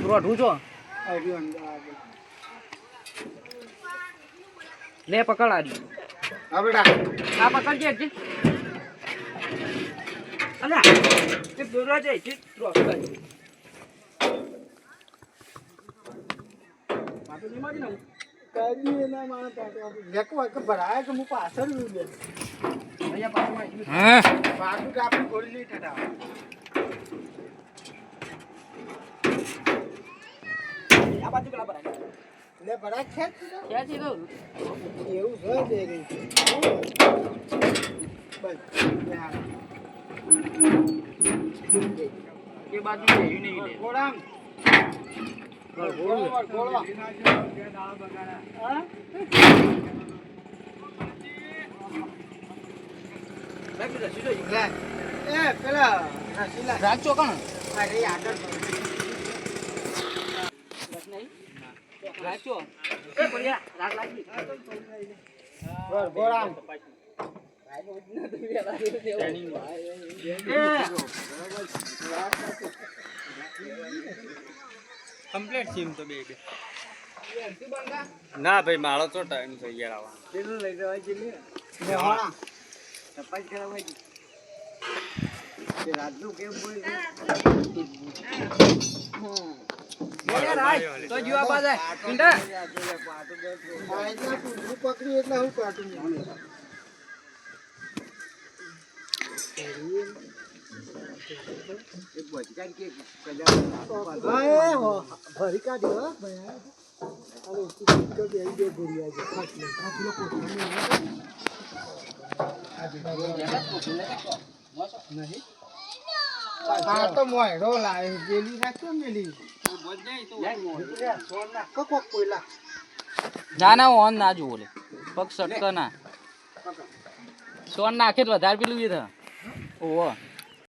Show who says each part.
Speaker 1: રોઢું છો લે પકડ આજી
Speaker 2: હા બેટા
Speaker 1: આ પકડજે હજી અલ્યા એ દોરા જાય છે રોઢું પાટો ની મારી ના
Speaker 2: કાજી એના મારા પાટો લેકો એક ભરાય કે હું પાછળ લઈ લે
Speaker 1: અહીંયા પાટો માં
Speaker 3: હા
Speaker 2: પાટો કાપી ગોળી નહીં થતા
Speaker 1: આ બાજુ પેલા ભરાય
Speaker 2: લે ભરાય ખેંચ
Speaker 1: ક્યાં છે તો
Speaker 2: એવું છે દે ગઈ બસ
Speaker 1: એ બાજુ લેવી નહીં લે
Speaker 2: ગોળામ ગોળવા હા એ પેલા રસીલા
Speaker 1: રાખજો કોણ
Speaker 2: અરે આગળ
Speaker 1: રાખજો એ બોલ્યા રાગ લાગી
Speaker 2: ગોળામ
Speaker 3: કમ્પ્લીટ સીમ તો બે ના ભાઈ માળો તો ટાઈમ થઈ ગયા આવા
Speaker 2: પેલું લઈ જવાય છે ને હા તપાસ કરાવવા છે કે રાજુ કેમ બોલ
Speaker 1: બોલ્યા રાય તો જીવા બાજા પિંડા
Speaker 2: આઈના પૂછું પકડી એટલે હું કાટું એક બચકાન કે કજા ભરી કાઢ્યો હા ભાઈ અરે તું કે બે ગોળિયા છે ખાટલો કોઠાને નહીં આ તો મોયડો લાય પેલી રાખો મેલી કોક કોઈલા
Speaker 1: ના ના ઓન ના જો બોલે પગ સટક ના સોન નાખે તો વધારે પેલું એ થા ઓહો